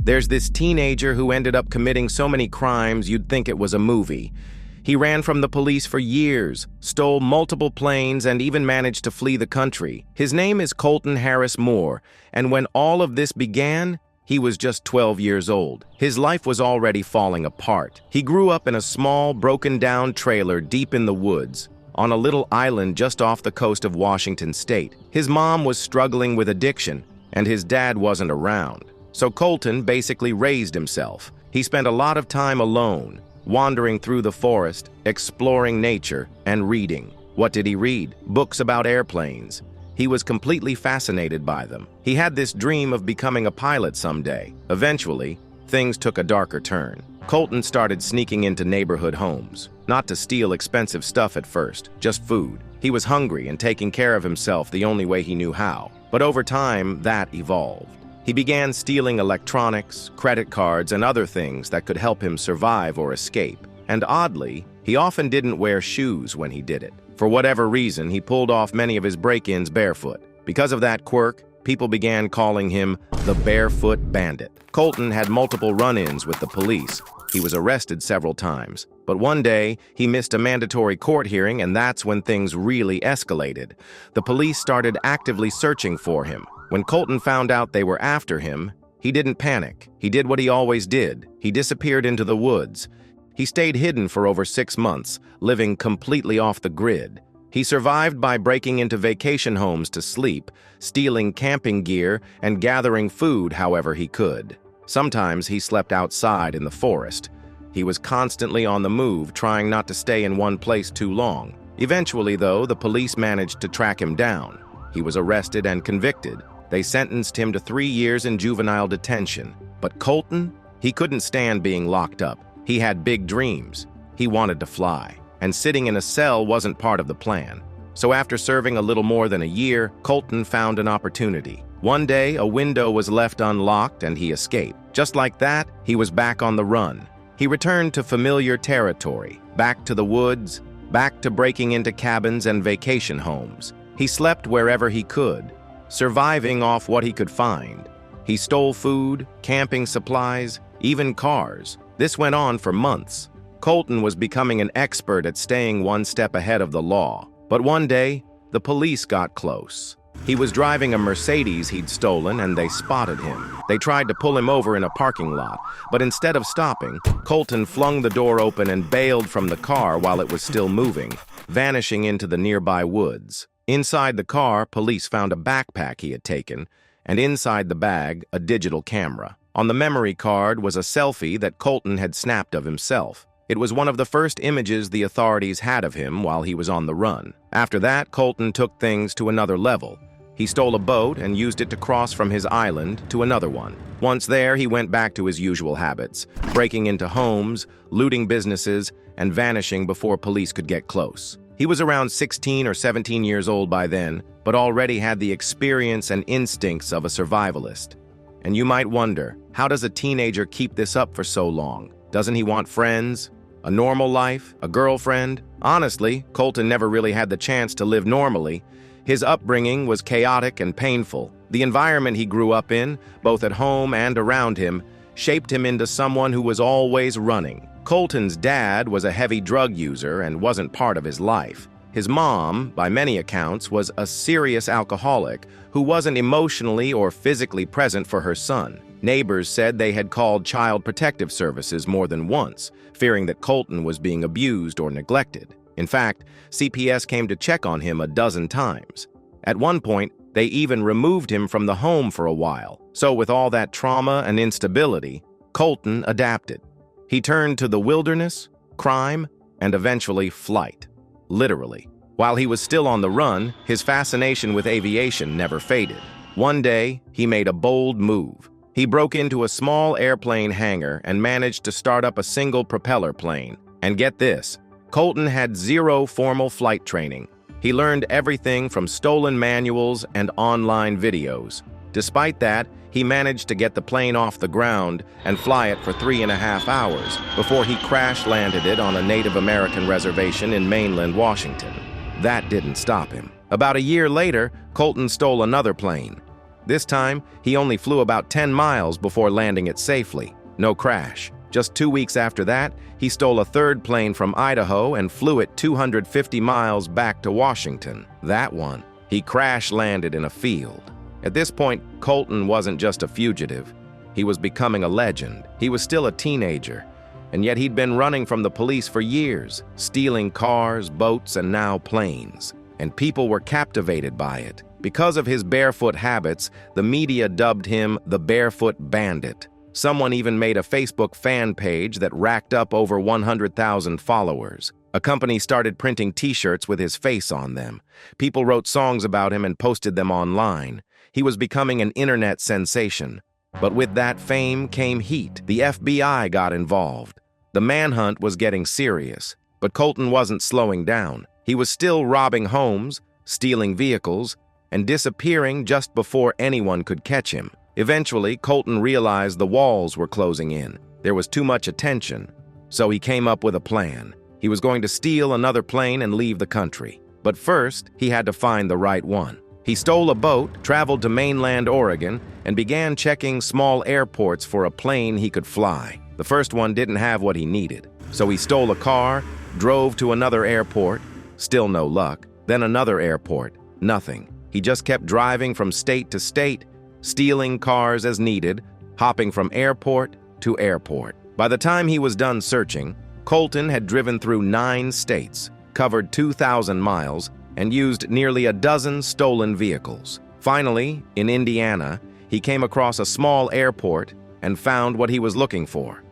There's this teenager who ended up committing so many crimes you'd think it was a movie. He ran from the police for years, stole multiple planes, and even managed to flee the country. His name is Colton Harris Moore, and when all of this began, he was just 12 years old. His life was already falling apart. He grew up in a small, broken-down trailer deep in the woods, on a little island just off the coast of Washington State. His mom was struggling with addiction, and his dad wasn't around. So Colton basically raised himself. He spent a lot of time alone, wandering through the forest, exploring nature, and reading. What did he read? Books about airplanes. He was completely fascinated by them. He had this dream of becoming a pilot someday. Eventually, things took a darker turn. Colton started sneaking into neighborhood homes. Not to steal expensive stuff at first, just food. He was hungry and taking care of himself the only way he knew how. But over time, that evolved. He began stealing electronics, credit cards, and other things that could help him survive or escape. And oddly, he often didn't wear shoes when he did it. For whatever reason, he pulled off many of his break-ins barefoot. Because of that quirk, people began calling him the Barefoot Bandit. Colton had multiple run-ins with the police. He was arrested several times. But one day, he missed a mandatory court hearing, and that's when things really escalated. The police started actively searching for him. When Colton found out they were after him, he didn't panic. He did what he always did. He disappeared into the woods. He stayed hidden for over 6 months, living completely off the grid. He survived by breaking into vacation homes to sleep, stealing camping gear, and gathering food however he could. Sometimes he slept outside in the forest. He was constantly on the move, trying not to stay in one place too long. Eventually, though, the police managed to track him down. He was arrested and convicted. They sentenced him to 3 years in juvenile detention. But Colton, he couldn't stand being locked up. He had big dreams. He wanted to fly. And sitting in a cell wasn't part of the plan. So after serving a little more than a year, Colton found an opportunity. One day, a window was left unlocked and he escaped. Just like that, he was back on the run. He returned to familiar territory, back to the woods, back to breaking into cabins and vacation homes. He slept wherever he could, surviving off what he could find. He stole food, camping supplies, even cars. This went on for months. Colton was becoming an expert at staying one step ahead of the law. But one day, the police got close. He was driving a Mercedes he'd stolen and they spotted him. They tried to pull him over in a parking lot, but instead of stopping, Colton flung the door open and bailed from the car while it was still moving, vanishing into the nearby woods. Inside the car, police found a backpack he had taken, and inside the bag, a digital camera. On the memory card was a selfie that Colton had snapped of himself. It was one of the first images the authorities had of him while he was on the run. After that, Colton took things to another level. He stole a boat and used it to cross from his island to another one. Once there, he went back to his usual habits, breaking into homes, looting businesses, and vanishing before police could get close. He was around 16 or 17 years old by then, but already had the experience and instincts of a survivalist. And you might wonder, how does a teenager keep this up for so long? Doesn't he want friends? A normal life? A girlfriend? Honestly, Colton never really had the chance to live normally. His upbringing was chaotic and painful. The environment he grew up in, both at home and around him, shaped him into someone who was always running. Colton's dad was a heavy drug user and wasn't part of his life. His mom, by many accounts, was a serious alcoholic who wasn't emotionally or physically present for her son. Neighbors said they had called Child Protective Services more than once, fearing that Colton was being abused or neglected. In fact, CPS came to check on him a dozen times. At one point, they even removed him from the home for a while. So with all that trauma and instability, Colton adapted. He turned to the wilderness, crime, and eventually flight. Literally. While he was still on the run, his fascination with aviation never faded. One day, he made a bold move. He broke into a small airplane hangar and managed to start up a single propeller plane. And get this, Colton had zero formal flight training. He learned everything from stolen manuals and online videos. Despite that, he managed to get the plane off the ground and fly it for 3.5 hours before he crash-landed it on a Native American reservation in mainland Washington. That didn't stop him. About a year later, Colton stole another plane. This time, he only flew about 10 miles before landing it safely. No crash. Just 2 weeks after that, he stole a third plane from Idaho and flew it 250 miles back to Washington. That one, he crash-landed in a field. At this point, Colton wasn't just a fugitive. He was becoming a legend. He was still a teenager, and yet he'd been running from the police for years, stealing cars, boats, and now planes. And people were captivated by it. Because of his barefoot habits, the media dubbed him the Barefoot Bandit. Someone even made a Facebook fan page that racked up over 100,000 followers. A company started printing t-shirts with his face on them. People wrote songs about him and posted them online. He was becoming an internet sensation. But with that fame came heat. The FBI got involved. The manhunt was getting serious. But Colton wasn't slowing down. He was still robbing homes, stealing vehicles, and disappearing just before anyone could catch him. Eventually, Colton realized the walls were closing in. There was too much attention. So he came up with a plan. He was going to steal another plane and leave the country. But first, he had to find the right one. He stole a boat, traveled to mainland Oregon, and began checking small airports for a plane he could fly. The first one didn't have what he needed. So he stole a car, drove to another airport, still no luck. Then another airport, nothing. He just kept driving from state to state, stealing cars as needed, hopping from airport to airport. By the time he was done searching, Colton had driven through 9 states, covered 2,000 miles, and used nearly a dozen stolen vehicles. Finally, in Indiana, he came across a small airport and found what he was looking for,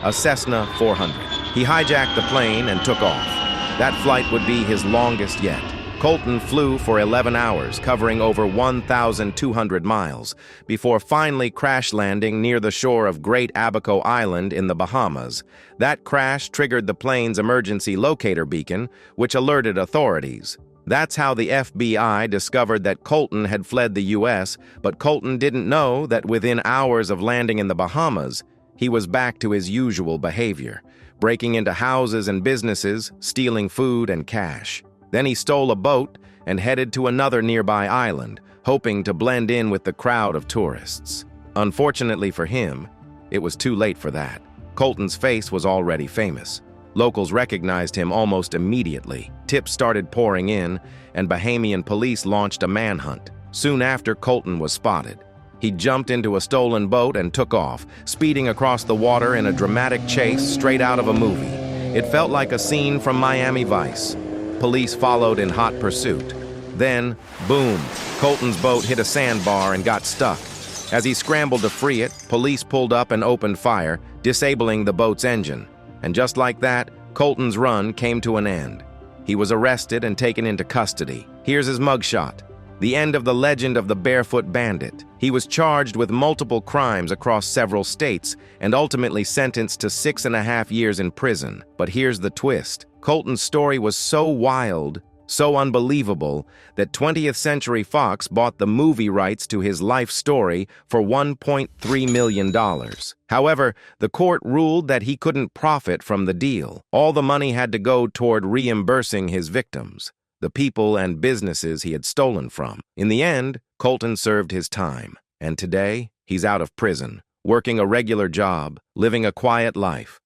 a Cessna 400. He hijacked the plane and took off. That flight would be his longest yet. Colton flew for 11 hours, covering over 1,200 miles, before finally crash-landing near the shore of Great Abaco Island in the Bahamas. That crash triggered the plane's emergency locator beacon, which alerted authorities. That's how the FBI discovered that Colton had fled the U.S., but Colton didn't know that within hours of landing in the Bahamas, he was back to his usual behavior, breaking into houses and businesses, stealing food and cash. Then he stole a boat and headed to another nearby island, hoping to blend in with the crowd of tourists. Unfortunately for him, it was too late for that. Colton's face was already famous. Locals recognized him almost immediately. Tips started pouring in, and Bahamian police launched a manhunt. Soon after, Colton was spotted. He jumped into a stolen boat and took off, speeding across the water in a dramatic chase straight out of a movie. It felt like a scene from Miami Vice. Police followed in hot pursuit. Then, boom, Colton's boat hit a sandbar and got stuck. As he scrambled to free it, police pulled up and opened fire, disabling the boat's engine. And just like that, Colton's run came to an end. He was arrested and taken into custody. Here's his mugshot. The end of the legend of the Barefoot Bandit. He was charged with multiple crimes across several states and ultimately sentenced to 6.5 years in prison. But here's the twist. Colton's story was so wild, so unbelievable, that 20th Century Fox bought the movie rights to his life story for $1.3 million. However, the court ruled that he couldn't profit from the deal. All the money had to go toward reimbursing his victims, the people and businesses he had stolen from. In the end, Colton served his time, and today, he's out of prison, working a regular job, living a quiet life.